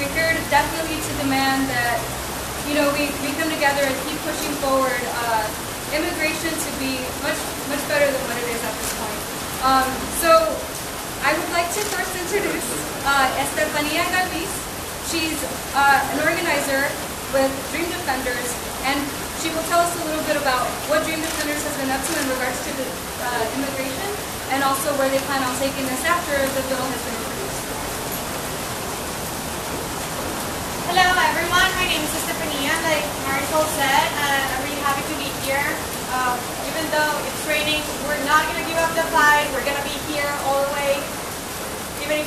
we're here to definitely to demand that, you know, we come together and keep pushing forward immigration to be much better than what it is at this point. So I would like to first introduce Estefania Galvis. She's an organizer with Dream Defenders, and she will tell us a little bit about what Dream Defenders has been up to in regards to the immigration, and also where they plan on taking this after the bill has been introduced. Hello everyone, my name is Estefania, like Marisol said, and I'm really happy to be here. Even though it's raining, we're not going to give up the fight. We're going to be here all the way. Even if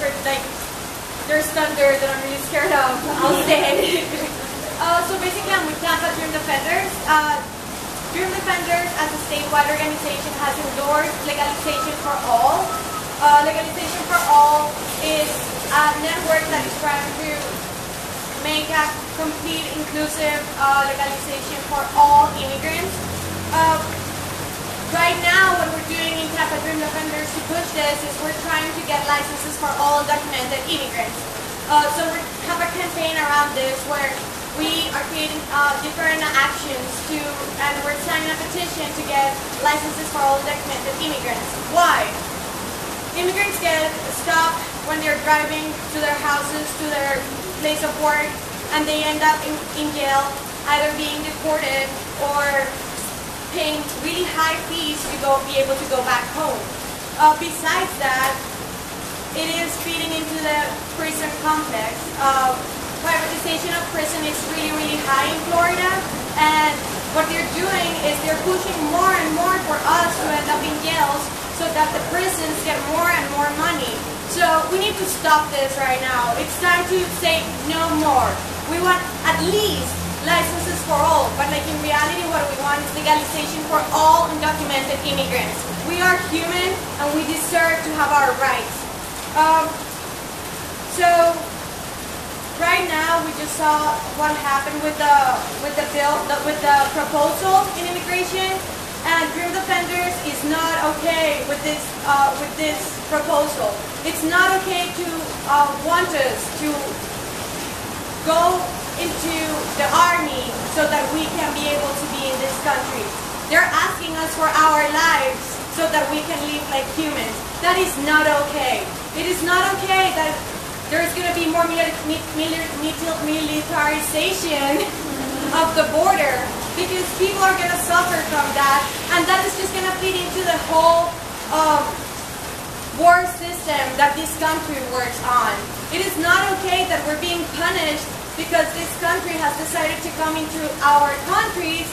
there's thunder that I'm really scared of, I'll stay. So basically I'm with Tampa Dream Defenders. Dream Defenders as a statewide organization has endorsed legalization for all. Legalization for all is a network that is trying to make a complete, inclusive legalization for all immigrants. Right now, what we're doing in Tampa Dream Defenders to push this is we're trying to get licenses for all undocumented immigrants. So we have a campaign around this where we are creating different actions and we're signing a petition to get licenses for all undocumented immigrants. Why? Immigrants get stopped when they're driving to their houses, to their place of work, and they end up in jail, either being deported or paying really high fees to be able to go back home. Besides that, it is feeding into the prison complex. Privatization of prison is really high in Florida, and what they're doing is they're pushing more and more for us to end up in jails so that the prisons get more and more money. So we need to stop this right now. It's time to say no more. We want at least licenses for all, but like in reality what we want is legalization for all undocumented immigrants. We are human and we deserve to have our rights. So right now we just saw what happened with the bill, with the proposal in immigration, and Dream Defenders is not okay with this proposal. It's not okay to want us to go into the army so that we can be able to be in this country. They're asking us for our lives so that we can live like humans. That is not okay. It is not okay that there's going to be more militarization of the border, because people are going to suffer from that, and that is just going to feed into the whole war system that this country works on. It is not okay that we're being punished because this country has decided to come into our countries,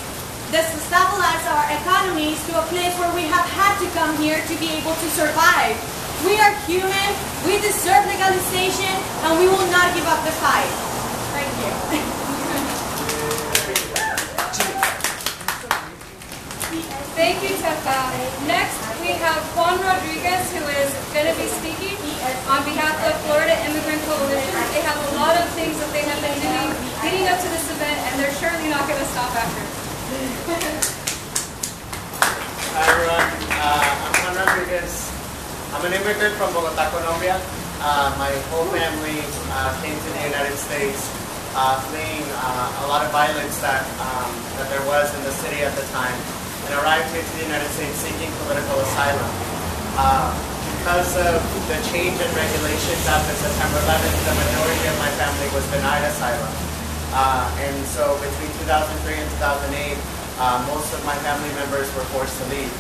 destabilize our economies to a place where we have had to come here to be able to survive. We are human, we deserve legalization, and we will not give up the fight. Thank you. Thank you, Tefa. Next, we have Juan Rodriguez, who is going to be speaking on behalf of Florida Immigrant Coalition. They have a lot of things that they have been doing leading up to this event, and they're surely not going to stop after. Hi everyone, I'm Juan Rodriguez. I'm an immigrant from Bogota, Colombia. My whole family came to the United States fleeing a lot of violence that there was in the city at the time, and arrived here to the United States seeking political asylum. Because of the change in regulations after September 11th, the majority of my family was denied asylum. And so between 2003 and 2008, most of my family members were forced to leave.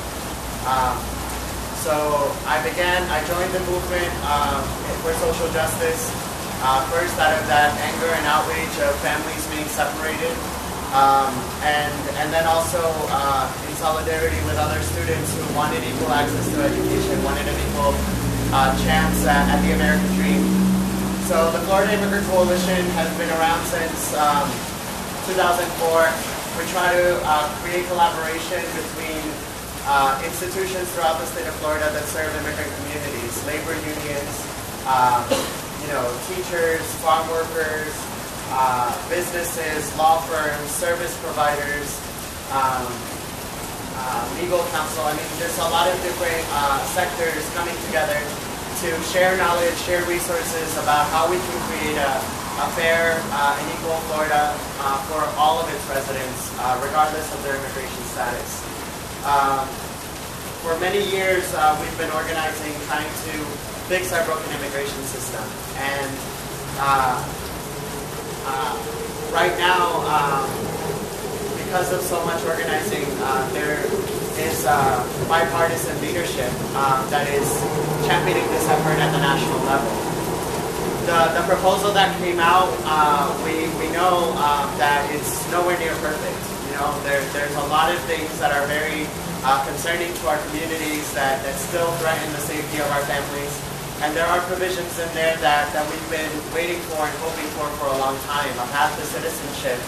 So I joined the movement for social justice, first out of that anger and outrage of families being separated, and then also in solidarity with other students who wanted equal access to education, wanted an equal chance at the American dream. So the Florida Immigrant Coalition has been around since 2004. We try to create collaboration between institutions throughout the state of Florida that serve immigrant communities, labor unions, teachers, farm workers, businesses, law firms, service providers, legal counsel. I mean, there's a lot of different sectors coming together to share knowledge, share resources about how we can create a a fair and equal Florida for all of its residents, regardless of their immigration status. For many years, we've been organizing, trying to fix our broken immigration system. And right now, because of so much organizing, there is bipartisan leadership that is championing this effort at the national level. The proposal that came out, we know that it's nowhere near perfect. You know, there's a lot of things that are very concerning to our communities that still threaten the safety of our families. And there are provisions in there that we've been waiting for and hoping for a long time. A path to citizenship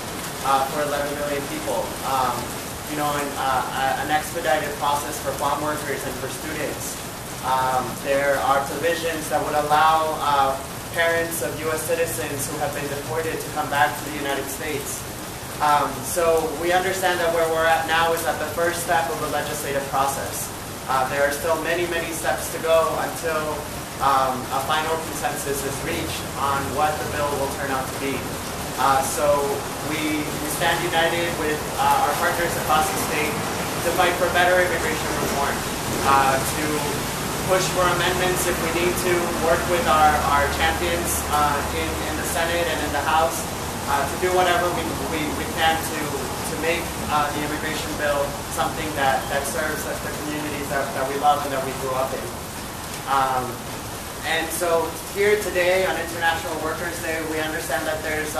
for 11 million people. You know, an expedited process for farm workers and for students. There are provisions that would allow parents of U.S. citizens who have been deported to come back to the United States. So we understand that where we're at now is at the first step of the legislative process. There are still many, many steps to go until a final consensus is reached on what the bill will turn out to be. So we stand united with our partners across the state to fight for better immigration reform, to push for amendments if we need to, work with our champions in the Senate and in the House to do whatever we can to make the immigration bill something that serves the communities that we love and that we grew up in. And so here today on International Workers' Day, we understand that there's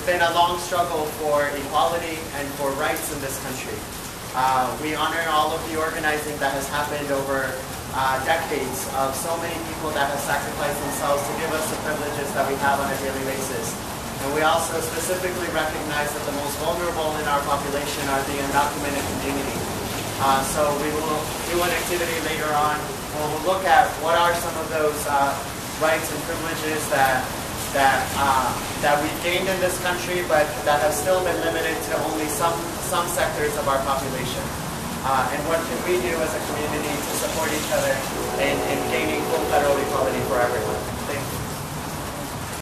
been a long struggle for equality and for rights in this country. We honor all of the organizing that has happened over decades of so many people that have sacrificed themselves to give us the privileges that we have on a daily basis. And we also specifically recognize that the most vulnerable in our population are the undocumented community. So we will do an activity later on where we'll look at what are some of those rights and privileges that we've gained in this country, but that have still been limited to only some sectors of our population. And what can we do as a community to support each other in gaining full federal equality for everyone?